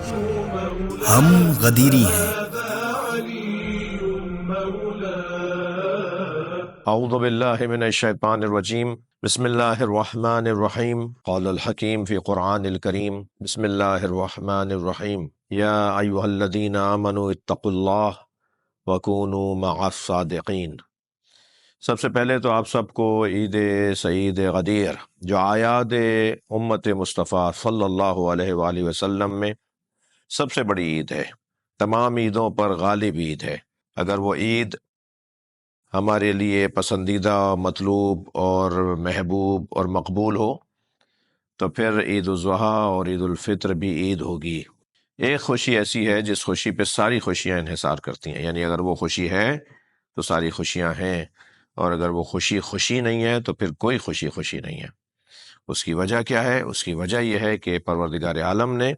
ہم غدیری ہیں۔ اعوذ باللہ من الشیطان الرجیم، بسم اللہ الرحمن الرحیم۔ قال الحکیم فی قرآن الکریم، بسم اللہ الرحمن الرحیم۔ یا ایہا الذین آمنوا اتقوا اللہ وکونوا مع الصادقین۔ سب سے پہلے تو آپ سب کو عید سعید غدیر، جو اعیاد امت مصطفیٰ صلی اللہ علیہ وآلہ وسلم میں سب سے بڑی عید ہے، تمام عیدوں پر غالب عید ہے۔ اگر وہ عید ہمارے لیے پسندیدہ، مطلوب اور محبوب اور مقبول ہو تو پھر عید الاضحیٰ اور عید الفطر بھی عید ہوگی۔ ایک خوشی ایسی ہے جس خوشی پہ ساری خوشیاں انحصار کرتی ہیں، یعنی اگر وہ خوشی ہے تو ساری خوشیاں ہیں، اور اگر وہ خوشی نہیں ہے تو پھر کوئی خوشی نہیں ہے۔ اس کی وجہ کیا ہے؟ اس کی وجہ یہ ہے کہ پروردگار عالم نے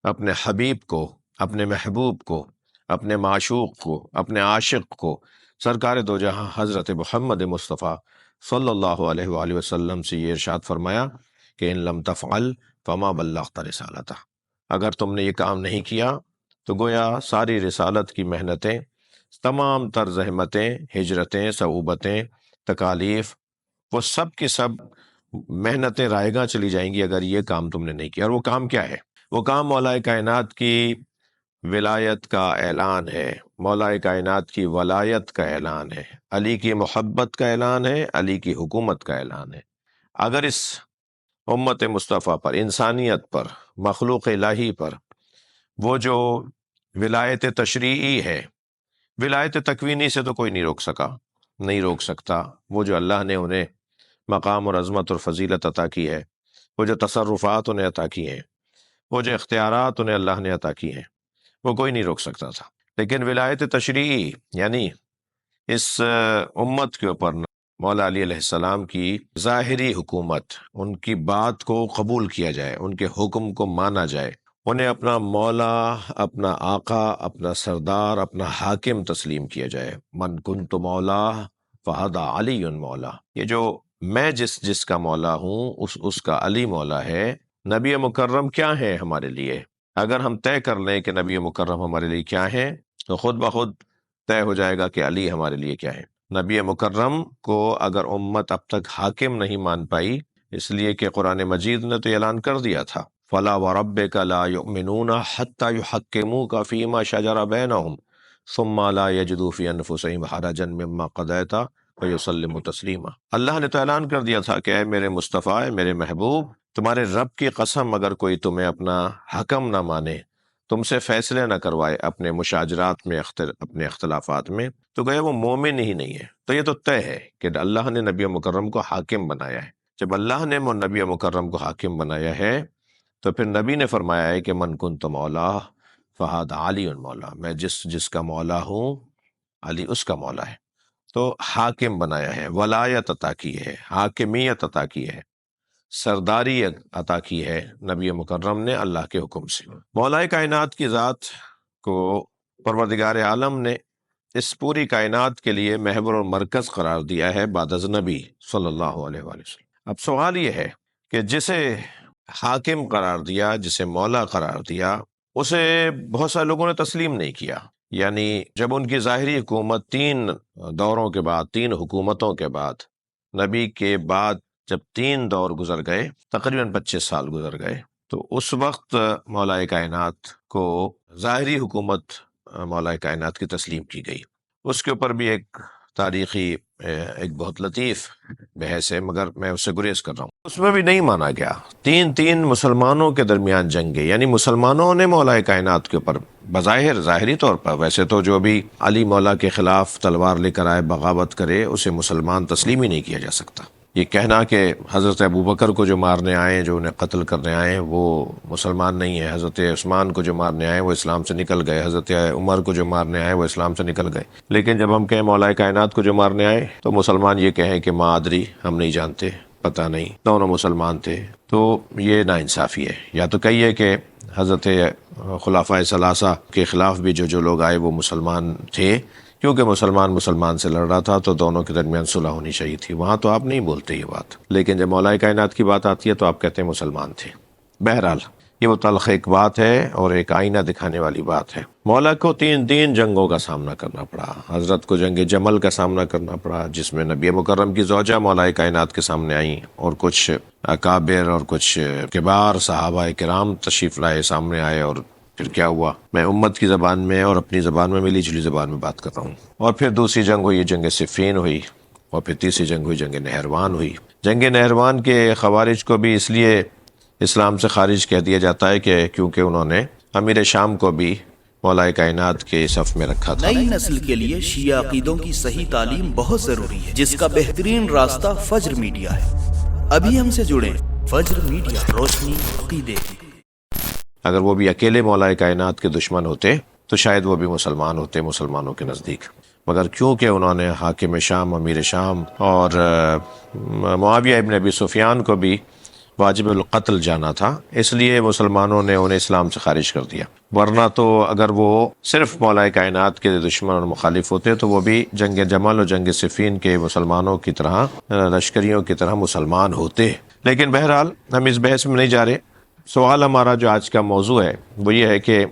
اپنے حبیب کو، اپنے محبوب کو، اپنے معشوق کو، اپنے عاشق کو، سرکار دو جہاں حضرت محمد مصطفیٰ صلی اللہ علیہ وآلہ وسلم سے یہ ارشاد فرمایا کہ ان لم تفعل فما بلغت رسالتہ، اگر تم نے یہ کام نہیں کیا تو گویا ساری رسالت کی محنتیں، تمام تر زحمتیں، ہجرتیں، صعوبتیں، تکالیف، وہ سب کی سب محنتیں رائے گاں چلی جائیں گی اگر یہ کام تم نے نہیں کیا۔ اور وہ کام کیا ہے؟ وہ کام مولا کائنات کی ولایت کا اعلان ہے، مولا کائنات کی ولایت کا اعلان ہے، علی کی محبت کا اعلان ہے، علی کی حکومت کا اعلان ہے۔ اگر اس امت مصطفیٰ پر، انسانیت پر، مخلوق الہی پر وہ جو ولایت تشریعی ہے، ولایت تکوینی سے تو کوئی نہیں روک سکتا، وہ جو اللہ نے انہیں مقام اور عظمت اور فضیلت عطا کی ہے، وہ جو تصرفات انہیں عطا کی ہیں، وہ جو اختیارات انہیں اللہ نے عطا کی ہیں، وہ کوئی نہیں روک سکتا تھا۔ لیکن ولایت تشریعی یعنی اس امت کے اوپر مولا علی علیہ السلام کی ظاہری حکومت، ان کی بات کو قبول کیا جائے، ان کے حکم کو مانا جائے، انہیں اپنا مولا، اپنا آقا، اپنا سردار، اپنا حاکم تسلیم کیا جائے۔ من کنت مولا فہذا علی مولا، یہ جو میں جس کا مولا ہوں اس کا علی مولا ہے۔ نبی مکرم کیا ہے ہمارے لیے؟ اگر ہم طے کر لیں کہ نبی مکرم ہمارے لیے کیا ہے تو خود بخود طے ہو جائے گا کہ علی ہمارے لیے کیا ہے۔ نبی مکرم کو اگر امت اب تک حاکم نہیں مان پائی، اس لیے کہ قرآن مجید نے تو اعلان کر دیا تھا فَلَا وَرَبِّكَ لَا يُؤْمِنُونَ حَتَّى يُحَكِّمُوكَ فِي مَا شَجَرَ بَيْنَهُمْ ثُمَّ لَا يَجِدُوا فِي أَنفُسِهِمْ حَرَجًا مِّمَّا قَضَيْتَ وَيُسَلِّمُوا تَسْلِيمًا۔ اللہ نے تو اعلان کر دیا تھا کہ اے میرے مصطفیٰ، اے میرے محبوب، تمہارے رب کی قسم اگر کوئی تمہیں اپنا حکم نہ مانے، تم سے فیصلے نہ کروائے اپنے مشاجرات میں، اپنے اختلافات میں، تو گویا وہ مومن ہی نہیں ہے۔ تو یہ تو طے ہے کہ اللہ نے نبی مکرم کو حاکم بنایا ہے۔ جب اللہ نے نبی مکرم کو حاکم بنایا ہے تو پھر نبی نے فرمایا ہے کہ من کنت مولا فہذا علی مولا، میں جس کا مولا ہوں، علی اس کا مولا ہے۔ تو حاکم بنایا ہے، ولایت عطا کی ہے، حاکمیت عطا کی ہے، سرداری عطا کی ہے نبی مکرم نے اللہ کے حکم سے۔ مولا کائنات کی ذات کو پروردگار عالم نے اس پوری کائنات کے لیے محور اور مرکز قرار دیا ہے بعد از نبی صلی اللہ علیہ وآلہ وسلم۔ اب سوال یہ ہے کہ جسے حاکم قرار دیا، جسے مولا قرار دیا، اسے بہت سارے لوگوں نے تسلیم نہیں کیا۔ یعنی جب ان کی ظاہری حکومت 3 دوروں کے بعد، 3 حکومتوں کے بعد، نبی کے بعد جب 3 دور گزر گئے، تقریباً 25 سال گزر گئے، تو اس وقت مولا کائنات کو ظاہری حکومت مولا کائنات کی تسلیم کی گئی۔ اس کے اوپر بھی ایک تاریخی ایک بہت لطیف بحث ہے، مگر میں اس سے گریز کر رہا ہوں۔ اس میں بھی نہیں مانا گیا۔ 3 مسلمانوں کے درمیان جنگیں، یعنی مسلمانوں نے مولا کائنات کے اوپر بظاہر ظاہری طور پر، ویسے تو جو بھی علی مولا کے خلاف تلوار لے کر آئے، بغاوت کرے، اسے مسلمان تسلیم ہی نہیں کیا جا سکتا۔ یہ کہنا کہ حضرت ابوبکر کو جو مارنے آئے، جو انہیں قتل کرنے آئے، وہ مسلمان نہیں ہے، حضرت عثمان کو جو مارنے آئے وہ اسلام سے نکل گئے، حضرت عمر کو جو مارنے آئے وہ اسلام سے نکل گئے، لیکن جب ہم کہیں مولا کائنات کو جو مارنے آئے تو مسلمان یہ کہیں کہ ما ادری، ہم نہیں جانتے، پتہ نہیں، دونوں مسلمان تھے۔ تو یہ ناانصافی ہے۔ یا تو کہیے کہ حضرت خلفائے ثلاثہ کے خلاف بھی جو لوگ آئے وہ مسلمان تھے، کیونکہ مسلمان سے لڑ رہا تھا تو دونوں کے درمیان صلح ہونی چاہیے تھی۔ وہاں تو آپ نہیں بولتے یہ بات، لیکن جب مولا کائنات کی بات آتی ہے تو آپ کہتے ہیں مسلمان تھے۔ بہرحال یہ وہ تلخ ایک بات ہے اور ایک آئینہ دکھانے والی بات ہے۔ مولا کو تین جنگوں کا سامنا کرنا پڑا۔ حضرت کو جنگ جمل کا سامنا کرنا پڑا، جس میں نبی مکرم کی زوجہ مولا کائنات کے سامنے آئیں، اور کچھ اکابر اور کچھ کبار صحابہ کرام تشریف لائے، سامنے آئے، اور پھر کیا ہوا، میں امت کی زبان میں اور اپنی زبان میں ملی جلی زبان میں بات کر رہا ہوں۔ اور پھر دوسری جنگ ہوئی، جنگ صفین ہوئی، اور پھر تیسری جنگ ہوئی، جنگ نہروان ہوئی۔ جنگ نہروان کے خوارج کو بھی اس لیے اسلام سے خارج کہہ دیا جاتا ہے کہ کیونکہ انہوں نے امیر شام کو بھی مولا کائنات کے صف میں رکھا تھا۔ نئی نسل کے لیے شیعہ عقیدوں کی صحیح تعلیم بہت ضروری ہے، جس کا بہترین راستہ فجر میڈیا ہے۔ ابھی ہم سے جڑیں، فجر میڈیا، روشنی عقیدے کی۔ اگر وہ بھی اکیلے مولا کائنات کے دشمن ہوتے تو شاید وہ بھی مسلمان ہوتے مسلمانوں کے نزدیک، مگر کیونکہ انہوں نے حاکم شام، امیر شام اور معاویہ ابن ابی سفیان کو بھی واجب القتل جانا تھا، اس لیے مسلمانوں نے انہیں اسلام سے خارج کر دیا۔ ورنہ تو اگر وہ صرف مولا کائنات کے دشمن اور مخالف ہوتے تو وہ بھی جنگ جمل اور جنگ صفین کے مسلمانوں کی طرح، لشکریوں کی طرح مسلمان ہوتے۔ لیکن بہرحال ہم اس بحث میں نہیں جا رہے۔ سوال ہمارا جو آج کا موضوع ہے وہ یہ ہے کہ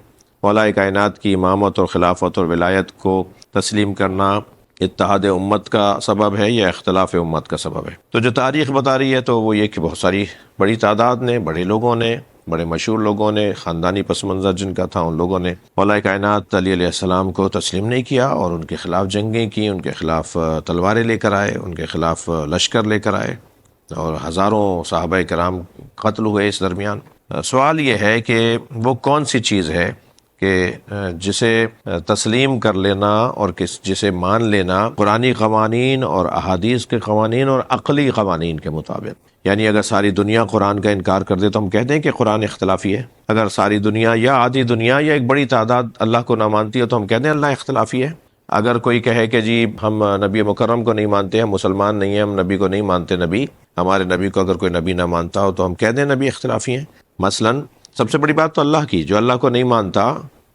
مولا کائنات کی امامت اور خلافت اور ولایت کو تسلیم کرنا اتحاد امت کا سبب ہے یا اختلاف امت کا سبب ہے؟ تو جو تاریخ بتا رہی ہے تو وہ یہ کہ بہت ساری بڑی تعداد نے، بڑے لوگوں نے، بڑے مشہور لوگوں نے، خاندانی پس منظر جن کا تھا، ان لوگوں نے مولا کائنات علی علیہ السلام کو تسلیم نہیں کیا اور ان کے خلاف جنگیں کی، ان کے خلاف تلواریں لے کر آئے، ان کے خلاف لشکر لے کر آئے، اور ہزاروں صحابہ کرام قتل ہوئے اس درمیان۔ سوال یہ ہے کہ وہ کون سی چیز ہے کہ جسے تسلیم کر لینا اور جسے مان لینا قرآنی قوانین اور احادیث کے قوانین اور عقلی قوانین کے مطابق، یعنی اگر ساری دنیا قرآن کا انکار کر دے تو ہم کہتے ہیں کہ قرآن اختلافی ہے، اگر ساری دنیا یا آدھی دنیا یا ایک بڑی تعداد اللہ کو نہ مانتی ہے تو ہم کہتے ہیں اللہ اختلافی ہے۔ اگر کوئی کہے کہ جی ہم نبی مکرم کو نہیں مانتے، ہم مسلمان نہیں ہیں، ہم نبی کو نہیں مانتے، نبی ہمارے نبی کو اگر کوئی نبی نہ مانتا ہو تو ہم کہتے ہیں نبی اختلافی ہیں۔ مثلاً سب سے بڑی بات تو اللہ کی، جو اللہ کو نہیں مانتا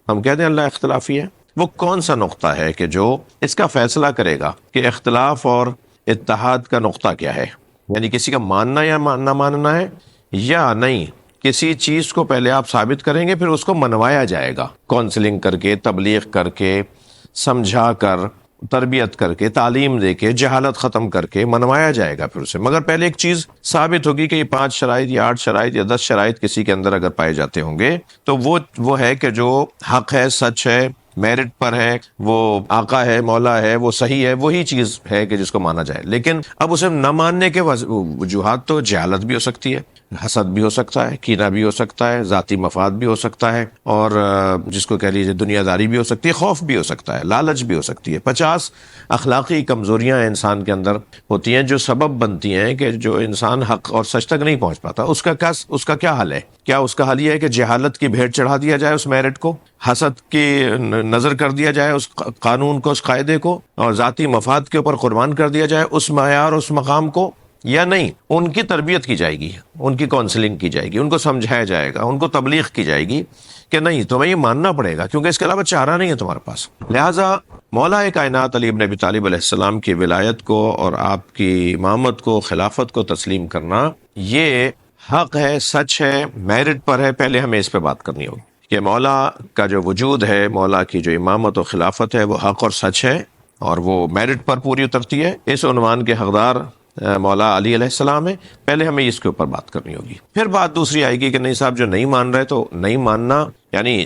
ہم کہتے ہیں اللہ اختلافی ہے۔ وہ کون سا نقطہ ہے کہ جو اس کا فیصلہ کرے گا کہ اختلاف اور اتحاد کا نقطہ کیا ہے؟ یعنی کسی کا ماننا یا نہ ماننا ہے یا نہیں؟ کسی چیز کو پہلے آپ ثابت کریں گے، پھر اس کو منوایا جائے گا، کونسلنگ کر کے، تبلیغ کر کے، سمجھا کر، تربیت کر کے، تعلیم دے کے، جہالت ختم کر کے منوایا جائے گا پھر اسے۔ مگر پہلے ایک چیز ثابت ہوگی کہ یہ 5 شرائط یا 8 شرائط یا 10 شرائط کسی کے اندر اگر پائے جاتے ہوں گے تو وہ ہے کہ جو حق ہے، سچ ہے، میرٹ پر ہے، وہ آقا ہے، مولا ہے، وہ صحیح ہے، وہی چیز ہے کہ جس کو مانا جائے۔ لیکن اب اسے نہ ماننے کے وجوہات تو جہالت بھی ہو سکتی ہے، حسد بھی ہو سکتا ہے، کینہ بھی ہو سکتا ہے، ذاتی مفاد بھی ہو سکتا ہے، اور جس کو کہہ لیجیے دنیا داری بھی ہو سکتی ہے، خوف بھی ہو سکتا ہے، لالچ بھی ہو سکتی ہے۔ 50 اخلاقی کمزوریاں انسان کے اندر ہوتی ہیں جو سبب بنتی ہیں کہ جو انسان حق اور سچ تک نہیں پہنچ پاتا۔ اس کا کیا حل ہے؟ کیا اس کا حل یہ ہے کہ جہالت کی بھیٹ چڑھا دیا جائے اس میرٹ کو، حسد کی نظر کر دیا جائے اس قانون کو، اس قاعدے کو، اور ذاتی مفاد کے اوپر قربان کر دیا جائے اس معیار، اس مقام کو؟ یا نہیں، ان کی تربیت کی جائے گی، ان کی کونسلنگ کی جائے گی، ان کو سمجھایا جائے گا، ان کو تبلیغ کی جائے گی کہ نہیں تمہیں یہ ماننا پڑے گا کیونکہ اس کے علاوہ چارہ نہیں ہے تمہارے پاس۔ لہٰذا مولا کائنات علی بن ابی طالب علیہ السلام کی ولایت کو اور آپ کی امامت کو، خلافت کو تسلیم کرنا یہ حق ہے، سچ ہے، میرٹ پر ہے۔ پہلے ہمیں اس پہ بات کرنی ہوگی کہ مولا کا جو وجود ہے، مولا کی جو امامت و خلافت ہے وہ حق اور سچ ہے اور وہ میرٹ پر پوری اترتی ہے۔ اس عنوان کے حقدار مولا علی علیہ السلام ہے۔ پہلے ہمیں اس کے اوپر بات کرنی ہوگی۔ پھر بات دوسری آئے گی کہ نہیں صاحب جو نہیں مان رہے تو نہیں ماننا، یعنی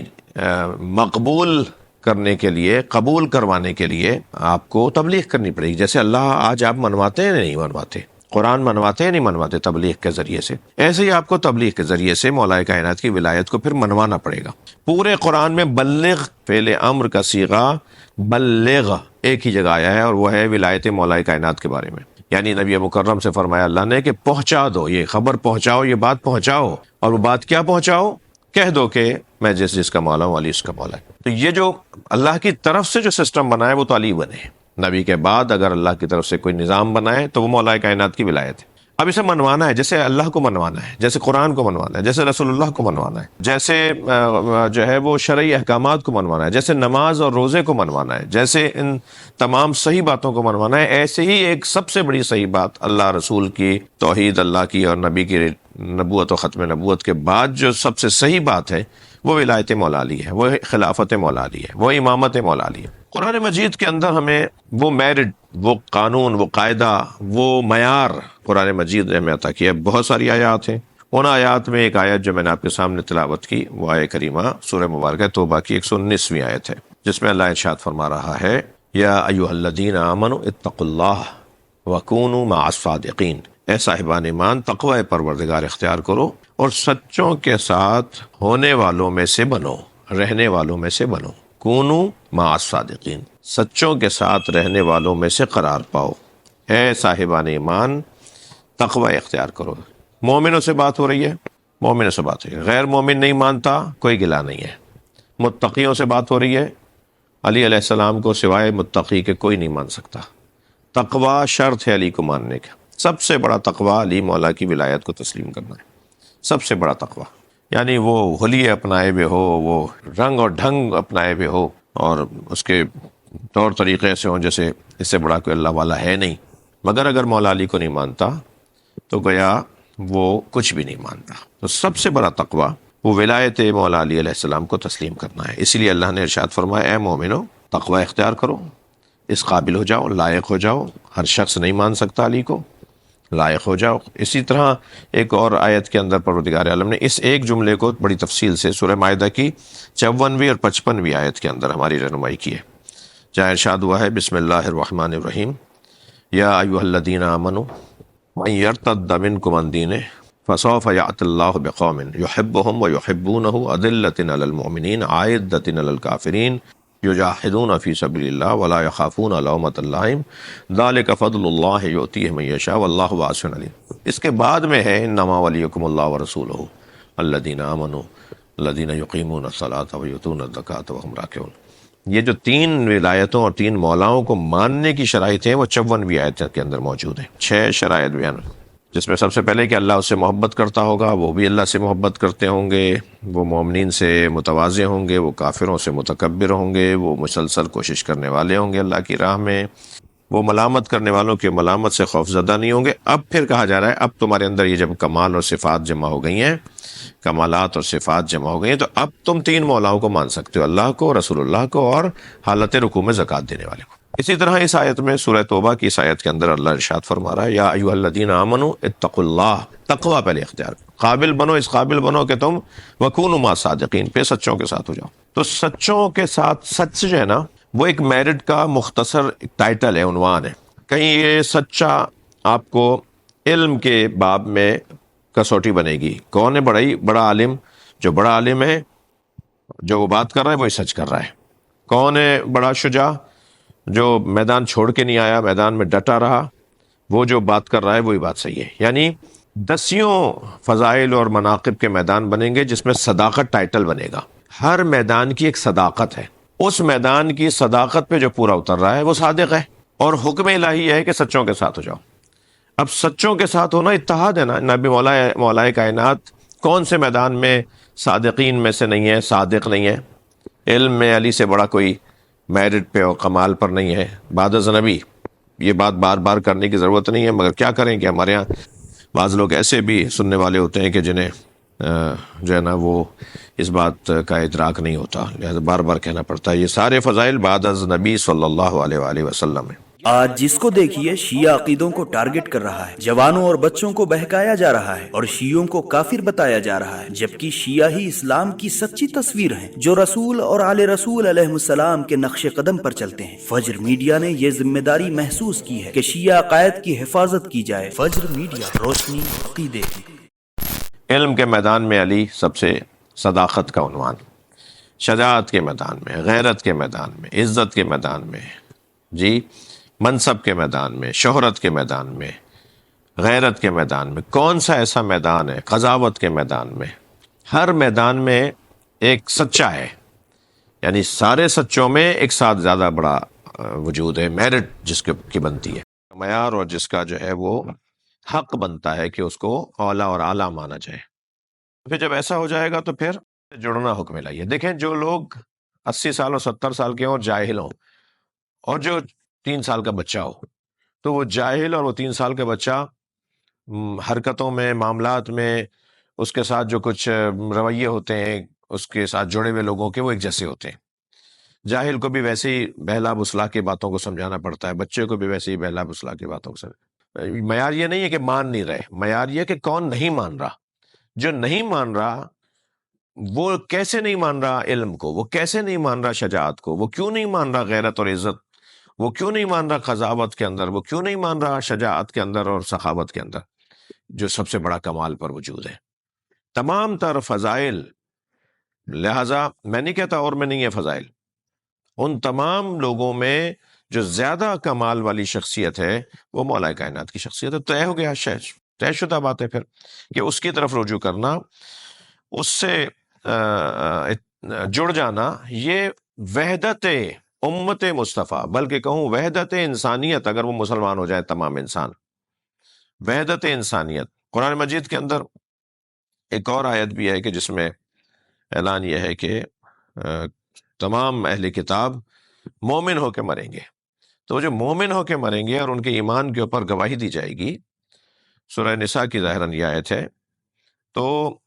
مقبول کرنے کے لیے، قبول کروانے کے لیے آپ کو تبلیغ کرنی پڑے گی۔ جیسے اللہ آج آپ منواتے ہیں نہیں منواتے، قرآن منواتے ہیں نہیں منواتے تبلیغ کے ذریعے سے، ایسے ہی آپ کو تبلیغ کے ذریعے سے مولا کائنات کی ولایت کو پھر منوانا پڑے گا۔ پورے قرآن میں بلغ فعل امر کا صیغہ بلغ ایک ہی جگہ آیا ہے اور وہ ہے ولایت مولا کائنات کے بارے میں۔ یعنی نبی مکرم سے فرمایا اللہ نے کہ پہنچا دو، یہ خبر پہنچاؤ، یہ بات پہنچاؤ، اور وہ بات کیا پہنچاؤ؟ کہہ دو کہ میں جس کا مولا ہوں علی اس کا مولا ہے۔ تو یہ جو اللہ کی طرف سے جو سسٹم بنا ہے وہ تو علی بنے۔ نبی کے بعد اگر اللہ کی طرف سے کوئی نظام بنائے تو وہ مولا کائنات کی ولایت ہے۔ اب اسے منوانا ہے، جیسے اللہ کو منوانا ہے، جیسے قرآن کو منوانا ہے، جیسے رسول اللہ کو منوانا ہے، جیسے جو ہے وہ شرعی احکامات کو منوانا ہے، جیسے نماز اور روزے کو منوانا ہے، جیسے ان تمام صحیح باتوں کو منوانا ہے، ایسے ہی ایک سب سے بڑی صحیح بات اللہ رسول کی، توحید اللہ کی اور نبی کی نبوت و ختم نبوت کے بعد جو سب سے صحیح بات ہے وہ ولایت مولا علی ہے، وہ خلافت مولا علی ہے، وہ امامت مولا علی ہے۔ قرآن مجید کے اندر ہمیں وہ میرٹ، وہ قانون، وہ قاعدہ، وہ معیار قرآن مجید نے ہمیں عطا کیا ہے۔ بہت ساری آیات ہیں، ان آیات میں ایک آیت جو میں نے آپ کے سامنے تلاوت کی وہ آیت کریمہ سورہ مبارکہ توبہ کی 119ویں آیت ہے، جس میں اللہ ارشاد فرما رہا ہے یا ایھا الذین آمنوا اتقوا اللہ وکونوا مع الصادقین، اے صاحبان ایمان تقوی پروردگار اختیار کرو اور سچوں کے ساتھ ہونے والوں میں سے بنو، رہنے والوں میں سے بنو، کونو مع الصادقین، سچوں کے ساتھ رہنے والوں میں سے قرار پاؤ، اے صاحبان ایمان تقوی اختیار کرو۔ مومنوں سے بات ہو رہی ہے، مومنوں سے بات ہو رہی ہے، غیر مومن نہیں مانتا کوئی گلا نہیں ہے۔ متقیوں سے بات ہو رہی ہے، علی علیہ السلام کو سوائے متقی کے کوئی نہیں مان سکتا، تقوی شرط ہے علی کو ماننے کا۔ سب سے بڑا تقوی علی مولا کی ولایت کو تسلیم کرنا ہے، سب سے بڑا تقوی، یعنی وہ حلیے اپنائے ہوئے ہو، وہ رنگ اور ڈھنگ اپنائے ہوئے ہو، اور اس کے طور طریقے سے ہوں جیسے اس سے بڑا کوئی اللہ والا ہے نہیں، مگر اگر مولا علی کو نہیں مانتا تو گویا وہ کچھ بھی نہیں مانتا۔ تو سب سے بڑا تقوی وہ ولایت مولا علی علیہ السلام کو تسلیم کرنا ہے۔ اسی لیے اللہ نے ارشاد فرمایا اے مومنو تقوی اختیار کرو، اس قابل ہو جاؤ، لائق ہو جاؤ، ہر شخص نہیں مان سکتا علی کو، لائق ہو جاؤ۔ اسی طرح ایک اور آیت کے اندر پروردگار عالم نے اس ایک جملے کو بڑی تفصیل سے سورہ مائدہ کی 54ویں اور 55ویں آیت کے اندر ہماری رہنمائی کی ہے، جہاں ارشاد ہوا ہے بسم اللہ الرحمن الرحیم یا ایھا الذین آمنوا من یرتد منکم عن دینہ فسوف یأتی اللہ بقوم یحبهم ویحبونہ اذلۃ علی المؤمنین اعزۃ علی الکافرین یجاہدون فی سبیل اللہ ولا یخافون لومۃ لائم ذلک فضل اللہ یؤتیہ من یشاء واللہ واسع علیم۔ اس کے بعد میں ہے انما ولیکم اللہ ورسولہ الذین آمنوا الذین یقیمون الصلاۃ ویؤتون الزکاۃ وہم راکعون۔ یہ جو تین ولایتوں اور تین مولاؤں کو ماننے کی شرائط ہیں وہ 54ویں آیت کے اندر موجود ہیں۔ 6 شرائط بیان، جس میں سب سے پہلے کہ اللہ اس سے محبت کرتا ہوگا، وہ بھی اللہ سے محبت کرتے ہوں گے، وہ مومنین سے متواضع ہوں گے، وہ کافروں سے متکبر ہوں گے، وہ مسلسل کوشش کرنے والے ہوں گے اللہ کی راہ میں، وہ ملامت کرنے والوں کے ملامت سے خوف زدہ نہیں ہوں گے۔ اب پھر کہا جا رہا ہے اب تمہارے اندر یہ جب کمال اور صفات جمع ہو گئی ہیں، کمالات اور صفات جمع ہو گئی ہیں، تو اب تم 3 مولاؤں کو مان سکتے ہو، اللہ کو، رسول اللہ کو اور حالت رکوع میں زکوٰۃ دینے والے کو۔ اسی طرح اس آیت میں سورہ توبہ کی اس آیت کے اندر اللہ ارشاد فرما رہا ہے یا ایھا الذین آمنوا اتقوا اللہ، تقوی پہلے اختیار کرو، قابل بنو، اس قابل بنو کہ تم وکونوا مع الصادقین، پہ سچوں کے ساتھ ہو جاؤ۔ تو سچوں کے ساتھ، سچ جو ہے نا وہ ایک میرٹ کا مختصر ٹائٹل ہے، عنوان ہے۔ کہیں یہ سچا آپ کو علم کے باب میں کسوٹی بنے گی، کون ہے بڑا عالم؟ جو بڑا عالم ہے، جو وہ بات کر رہا ہے وہی سچ کر رہا ہے۔ کون ہے بڑا شجاع؟ جو میدان چھوڑ کے نہیں آیا، میدان میں ڈٹا رہا، وہ جو بات کر رہا ہے وہی بات صحیح ہے۔ یعنی 10 فضائل اور مناقب کے میدان بنیں گے جس میں صداقت ٹائٹل بنے گا۔ ہر میدان کی ایک صداقت ہے، اس میدان کی صداقت پہ جو پورا اتر رہا ہے وہ صادق ہے، اور حکم الہی ہے کہ سچوں کے ساتھ ہو جاؤ۔ اب سچوں کے ساتھ ہونا اتحاد ہے نا، نبی مولا کائنات کون سے میدان میں صادقین میں سے نہیں ہے، صادق نہیں ہے؟ علم میں علی سے بڑا کوئی میرٹ پہ اور کمال پر نہیں ہے بعد از نبی۔ یہ بات بار بار کرنے کی ضرورت نہیں ہے، مگر کیا کریں کہ ہمارے ہاں بعض لوگ ایسے بھی سننے والے ہوتے ہیں کہ جنہیں جو ہے نا وہ اس بات کا ادراک نہیں ہوتا، لہذا بار بار کہنا پڑتا ہے۔ یہ سارے فضائل بعد از نبی صلی اللہ علیہ وآلہ وسلم ہیں۔ آج جس کو دیکھیے شیعہ عقیدوں کو ٹارگٹ کر رہا ہے، جوانوں اور بچوں کو بہکایا جا رہا ہے اور شیعوں کو کافر بتایا جا رہا ہے، جبکہ شیعہ ہی اسلام کی سچی تصویر ہیں جو رسول اور آل رسول علیہ السلام کے نقش قدم پر چلتے ہیں۔ فجر میڈیا نے یہ ذمہ داری محسوس کی ہے کہ شیعہ عقائد کی حفاظت کی جائے۔ فجر میڈیا، روشنی عقیدے کی۔ علم کے میدان میں علی سب سے صداقت کا عنوان، شجاعت کے میدان میں، غیرت کے میدان میں، عزت کے میدان میں، جی منصب کے میدان میں، شہرت کے میدان میں، غیرت کے میدان میں، کون سا ایسا میدان ہے؟ قضاوت کے میدان میں۔ ہر میدان میں ایک سچا ہے، یعنی سارے سچوں میں ایک ساتھ زیادہ بڑا وجود ہے، میرٹ جس کی بنتی ہے، معیار اور جس کا جو ہے وہ حق بنتا ہے کہ اس کو اولا اور اعلیٰ مانا جائے۔ پھر جب ایسا ہو جائے گا تو پھر جڑنا حکم الہی ہے۔ دیکھیں جو لوگ 80 سال اور 70 سال کے ہوں اور جاہل ہوں، اور جو 3 سال کا بچہ ہو، تو وہ جاہل اور وہ 3 سال کا بچہ حرکتوں میں، معاملات میں، اس کے ساتھ جو کچھ رویے ہوتے ہیں اس کے ساتھ جڑے ہوئے لوگوں کے، وہ ایک جیسے ہوتے ہیں۔ جاہل کو بھی ویسے ہی بہلا بسلا کے باتوں کو سمجھانا پڑتا ہے، بچے کو بھی ویسے ہی بہلا بسلا کے باتوں کو معیار یہ نہیں ہے کہ مان نہیں رہے، معیار یہ کہ کون نہیں مان رہا۔ جو نہیں مان رہا وہ کیسے نہیں مان رہا علم کو، وہ کیسے نہیں مان رہا شجاعت کو، وہ کیوں نہیں مان رہا غیرت اور عزت، وہ کیوں نہیں مان رہا قضاوت کے اندر، وہ کیوں نہیں مان رہا شجاعت کے اندر اور سخاوت کے اندر، جو سب سے بڑا کمال پر وجود ہے۔ تمام تر فضائل، لہذا میں نہیں کہتا اور میں نہیں ہے فضائل، ان تمام لوگوں میں جو زیادہ کمال والی شخصیت ہے وہ مولا کائنات کی شخصیت ہے۔ طے ہو گیا، طے شدہ بات ہے پھر کہ اس کی طرف رجوع کرنا، اس سے جڑ جانا، یہ وحدت امت مصطفیٰ، بلکہ کہوں وحدت انسانیت، اگر وہ مسلمان ہو جائے تمام انسان، وحدت انسانیت۔ قرآن مجید کے اندر ایک اور آیت بھی ہے کہ جس میں اعلان یہ ہے کہ تمام اہل کتاب مومن ہو کے مریں گے، تو جو مومن ہو کے مریں گے اور ان کے ایمان کے اوپر گواہی دی جائے گی، سورہ نساء کی ظاہراً یہ آیت ہے، تو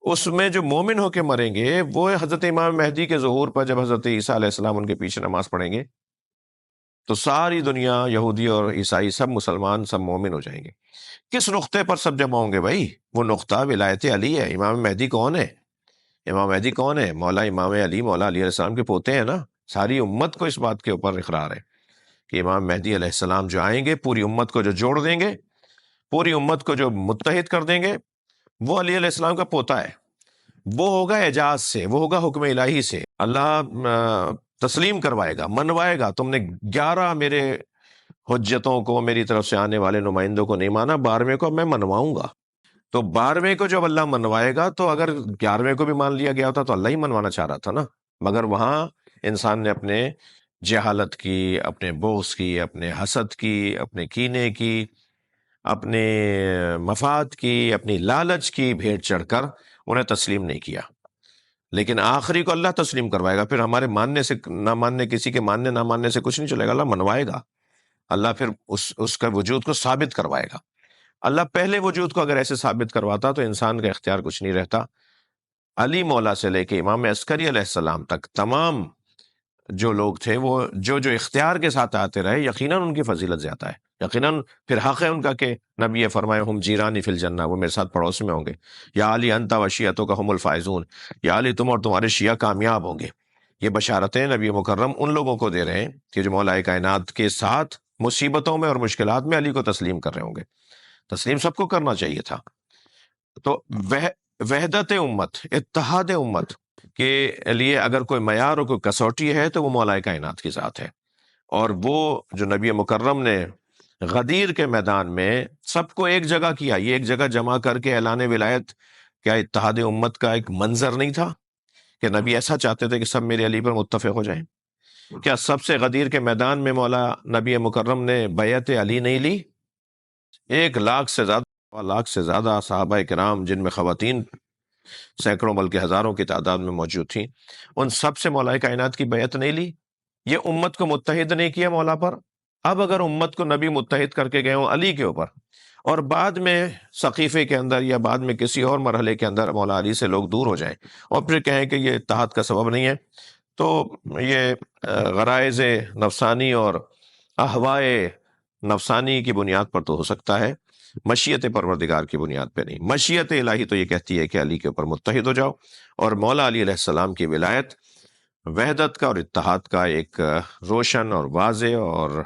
اس میں جو مومن ہو کے مریں گے وہ حضرت امام مہدی کے ظہور پر جب حضرت عیسیٰ علیہ السلام ان کے پیچھے نماز پڑھیں گے تو ساری دنیا، یہودی اور عیسائی، سب مسلمان، سب مومن ہو جائیں گے۔ کس نقطے پر سب جمع ہوں گے بھائی؟ وہ نقطہ ولایت علی ہے۔ امام مہدی کون ہے؟ امام مہدی کون ہے؟ مولا امام علی، مولا علی علیہ السلام کے پوتے ہیں نا۔ ساری امت کو اس بات کے اوپر اقرار ہے کہ امام مہدی علیہ السلام جو آئیں گے، پوری امت کو جو جوڑ دیں گے، پوری امت کو جو متحد کر دیں گے، وہ علی علیہ السلام کا پوتا ہے۔ وہ ہوگا اعجاز سے، وہ ہوگا حکم الہی سے، اللہ تسلیم کروائے گا، منوائے گا۔ تم نے 11 میرے حجتوں کو، میری طرف سے آنے والے نمائندوں کو نہیں مانا، 12ویں کو میں منواؤں گا۔ تو 12ویں کو جب اللہ منوائے گا، تو اگر 11ویں کو بھی مان لیا گیا ہوتا تو اللہ ہی منوانا چاہ رہا تھا نا، مگر وہاں انسان نے اپنے جہالت کی، اپنے بغض کی، اپنے حسد کی، اپنے کینے کی، اپنے مفاد کی، اپنی لالچ کی بھیٹ چڑھ کر انہیں تسلیم نہیں کیا۔ لیکن آخری کو اللہ تسلیم کروائے گا۔ پھر ہمارے ماننے سے نہ ماننے، کسی کے ماننے نہ ماننے سے کچھ نہیں چلے گا، اللہ منوائے گا۔ اللہ پھر اس کا وجود کو ثابت کروائے گا۔ اللہ پہلے وجود کو اگر ایسے ثابت کرواتا تو انسان کا اختیار کچھ نہیں رہتا۔ علی مولا سے لے کے امام عسکری علیہ السلام تک تمام جو لوگ تھے، وہ جو اختیار کے ساتھ آتے رہے، یقیناً ان کی فضیلت زیادہ ہے، یقیناً پھر حق ہے ان کا کہ نبی فرمائے ہم جیرانی فی الجنہ، وہ میرے ساتھ پڑوس میں ہوں گے۔ یا علی انت و شیعتک ہم الفائزون، یا علی تم اور تمہارے شیعہ کامیاب ہوں گے۔ یہ بشارتیں نبی مکرم ان لوگوں کو دے رہے ہیں کہ جو مولا کائنات کے ساتھ مصیبتوں میں اور مشکلات میں علی کو تسلیم کر رہے ہوں گے۔ تسلیم سب کو کرنا چاہیے تھا۔ تو وحدت امت، اتحاد امت کے لیے اگر کوئی معیار اور کوئی کسوٹی ہے تو وہ مولا کائنات کی ذات ہے۔ اور وہ جو نبی مکرم نے غدیر کے میدان میں سب کو ایک جگہ کیا، یہ ایک جگہ جمع کر کے اعلان ولایت، کیا اتحاد امت کا ایک منظر نہیں تھا کہ نبی ایسا چاہتے تھے کہ سب میرے علی پر متفق ہو جائیں؟ کیا سب سے غدیر کے میدان میں مولا نبی مکرم نے بیعت علی نہیں لی؟ 1 لاکھ سے زیادہ صحابہ کرام، جن میں خواتین سینکڑوں بلکہ ہزاروں کی تعداد میں موجود تھیں، ان سب سے مولا کائنات کی بیعت نہیں لی؟ یہ امت کو متحد نہیں کیا مولا پر؟ اب اگر امت کو نبی متحد کر کے گئے ہوں علی کے اوپر، اور بعد میں سقیفے کے اندر یا بعد میں کسی اور مرحلے کے اندر مولا علی سے لوگ دور ہو جائیں اور پھر کہیں کہ یہ اتحاد کا سبب نہیں ہے، تو یہ غرائز نفسانی اور احوائے نفسانی کی بنیاد پر تو ہو سکتا ہے، مشیت پروردگار کی بنیاد پہ نہیں۔ مشیت الہی تو یہ کہتی ہے کہ علی کے اوپر متحد ہو جاؤ، اور مولا علی علیہ السلام کی ولایت وحدت کا اور اتحاد کا ایک روشن اور واضح اور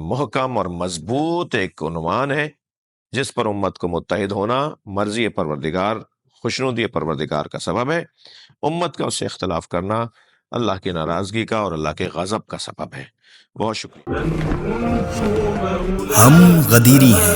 محکم اور مضبوط ایک عنوان ہے، جس پر امت کو متحد ہونا مرضی پروردگار، خوشنودی پروردگار کا سبب ہے۔ امت کا اس سے اختلاف کرنا اللہ کی ناراضگی کا اور اللہ کے غضب کا سبب ہے۔ بہت شکریہ۔ ہم غدیری ہیں،